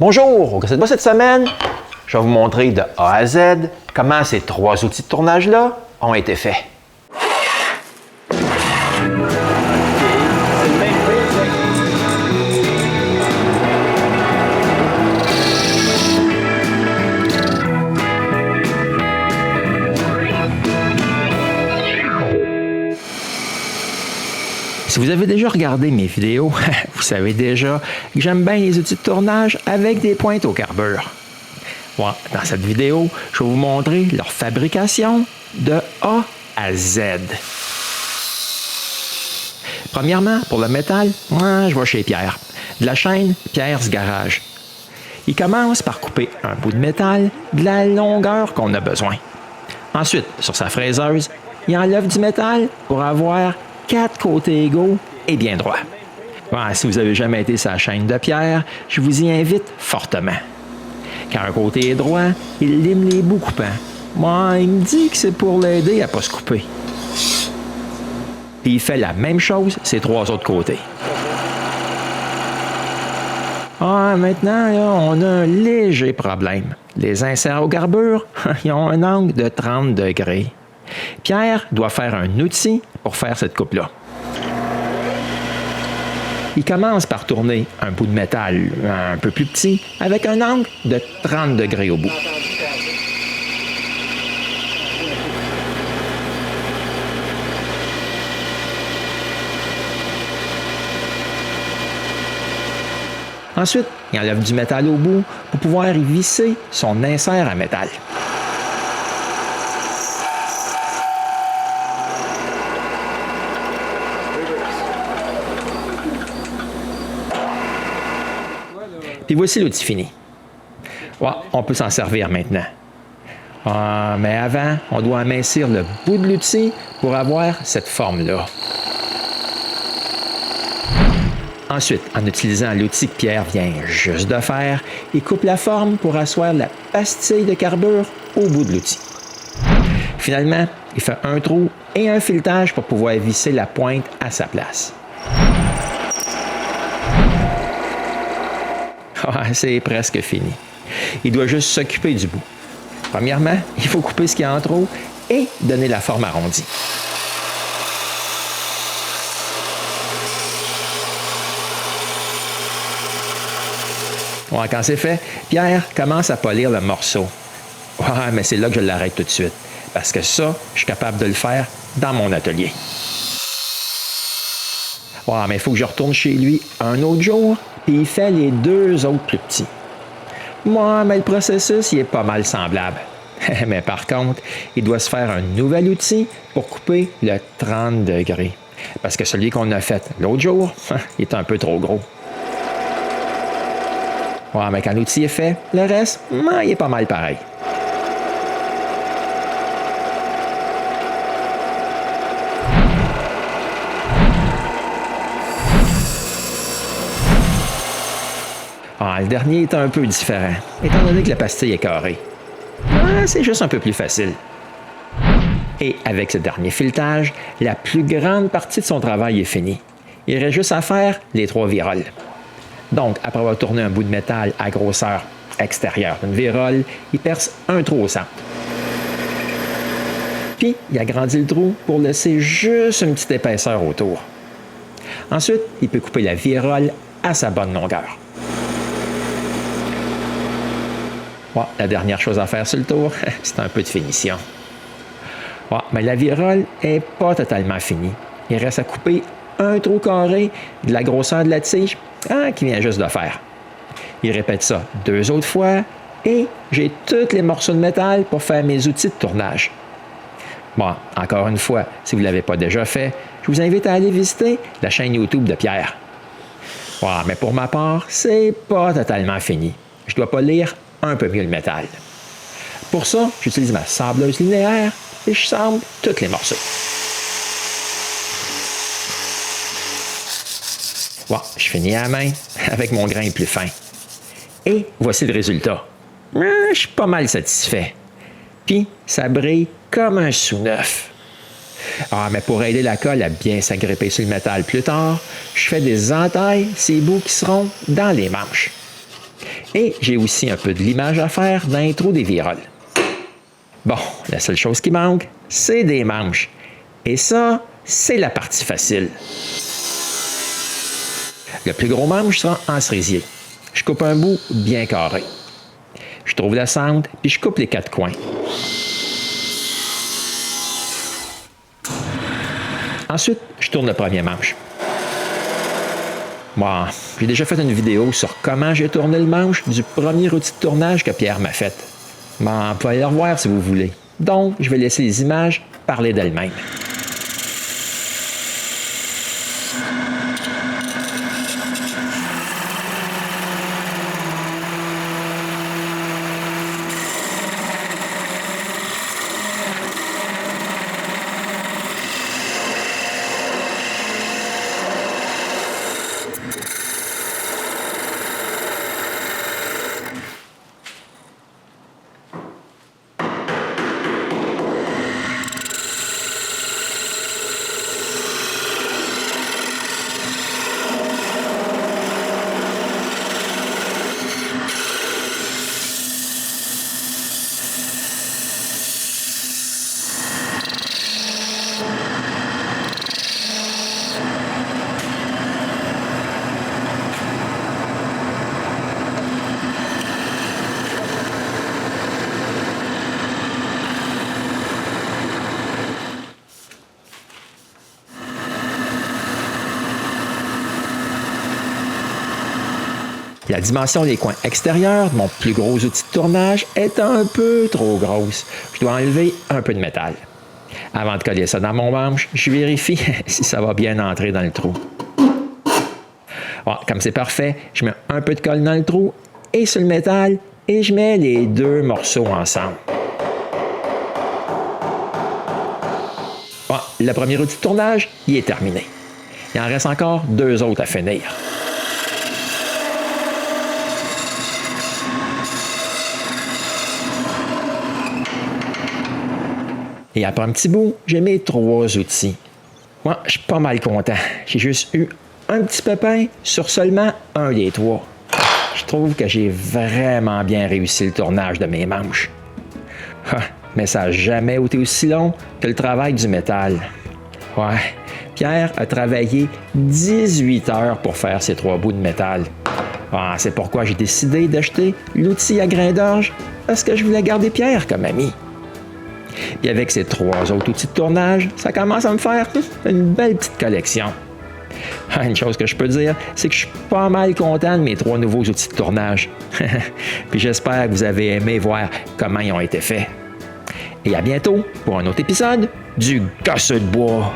Bonjour, au Casse-Tête cette semaine, je vais vous montrer de A à Z comment ces trois outils de tournage-là ont été faits. Si vous avez déjà regardé mes vidéos, vous savez déjà que j'aime bien les outils de tournage avec des pointes au carbure. Bon, dans cette vidéo, je vais vous montrer leur fabrication de A à Z. Premièrement, pour le métal, je vais chez Pierre. De la chaîne Pierre's Garage. Il commence par couper un bout de métal de la longueur qu'on a besoin. Ensuite, sur sa fraiseuse, il enlève du métal pour avoir 4 côtés égaux et bien droits. Bon, si vous n'avez jamais été sur la chaîne de Pierre, je vous y invite fortement. Quand un côté est droit, il lime les bouts coupants. Moi, il me dit que c'est pour l'aider à ne pas se couper. Puis il fait la même chose ces 3 autres côtés. Maintenant, là, on a un léger problème. Les inserts au carbure, ils ont un angle de 30 degrés. Pierre doit faire un outil pour faire cette coupe-là. Il commence par tourner un bout de métal un peu plus petit avec un angle de 30 degrés au bout. Ensuite, il enlève du métal au bout pour pouvoir y visser son insert à métal. Puis voici l'outil fini. On peut s'en servir maintenant. Mais avant, on doit amincir le bout de l'outil pour avoir cette forme-là. Ensuite, en utilisant l'outil que Pierre vient juste de faire, il coupe la forme pour asseoir la pastille de carbure au bout de l'outil. Finalement, il fait un trou et un filetage pour pouvoir visser la pointe à sa place. C'est presque fini. Il doit juste s'occuper du bout. Premièrement, il faut couper ce qu'il y a en trop et donner la forme arrondie. Quand c'est fait, Pierre commence à polir le morceau. Mais c'est là que je l'arrête tout de suite. Parce que ça, je suis capable de le faire dans mon atelier. Mais il faut que je retourne chez lui un autre jour, puis il fait les 2 autres plus petits. Mais le processus, il est pas mal semblable. Mais par contre, il doit se faire un nouvel outil pour couper le 30 degrés. Parce que celui qu'on a fait l'autre jour, il est un peu trop gros. Mais quand l'outil est fait, le reste, il est pas mal pareil. Le dernier est un peu différent, étant donné que la pastille est carrée. C'est juste un peu plus facile. Et avec ce dernier filetage, la plus grande partie de son travail est finie. Il reste juste à faire les 3 viroles. Donc, après avoir tourné un bout de métal à grosseur extérieure d'une virole, il perce un trou au centre. Puis, il agrandit le trou pour laisser juste une petite épaisseur autour. Ensuite, il peut couper la virole à sa bonne longueur. La dernière chose à faire sur le tour, c'est un peu de finition. Mais la virole n'est pas totalement finie. Il reste à couper un trou carré de la grosseur de la tige qui vient juste de faire. Il répète ça 2 autres fois et j'ai tous les morceaux de métal pour faire mes outils de tournage. Encore une fois, si vous ne l'avez pas déjà fait, je vous invite à aller visiter la chaîne YouTube de Pierre. Mais pour ma part, c'est pas totalement fini. Je dois polir un peu mieux le métal. Pour ça, j'utilise ma sableuse linéaire et je sable tous les morceaux. Je finis à la main avec mon grain plus fin. Et voici le résultat. Je suis pas mal satisfait. Puis, ça brille comme un sous-neuf. Mais pour aider la colle à bien s'agripper sur le métal plus tard, je fais des entailles, ces bouts qui seront dans les manches. Et j'ai aussi un peu de limage à faire dans les trous des viroles. Bon, la seule chose qui manque, c'est des manches. Et ça, c'est la partie facile. Le plus gros manche sera en cerisier. Je coupe un bout bien carré. Je trouve la cendre, puis je coupe les 4 coins. Ensuite, je tourne le premier manche. Bon, j'ai déjà fait une vidéo sur comment j'ai tourné le manche du premier outil de tournage que Pierre m'a fait. Bon, vous pouvez aller le revoir si vous voulez. Donc, je vais laisser les images parler d'elles-mêmes. La dimension des coins extérieurs de mon plus gros outil de tournage est un peu trop grosse. Je dois enlever un peu de métal. Avant de coller ça dans mon manche, je vérifie si ça va bien entrer dans le trou. Bon, comme c'est parfait, je mets un peu de colle dans le trou et sur le métal et je mets les 2 morceaux ensemble. Bon, le premier outil de tournage, il est terminé. Il en reste encore 2 autres à finir. Et après un petit bout, j'ai mes 3 outils. Moi, je suis pas mal content. J'ai juste eu un petit pépin sur seulement un des 3. Je trouve que j'ai vraiment bien réussi le tournage de mes manches. Mais ça n'a jamais été aussi long que le travail du métal. Ouais, Pierre a travaillé 18 heures pour faire ces 3 bouts de métal. C'est pourquoi j'ai décidé d'acheter l'outil à grain d'orge, parce que je voulais garder Pierre comme ami. Et avec ces 3 autres outils de tournage, ça commence à me faire une belle petite collection. Une chose que je peux dire, c'est que je suis pas mal content de mes 3 nouveaux outils de tournage. Puis j'espère que vous avez aimé voir comment ils ont été faits. Et à bientôt pour un autre épisode du Gosseux de bois.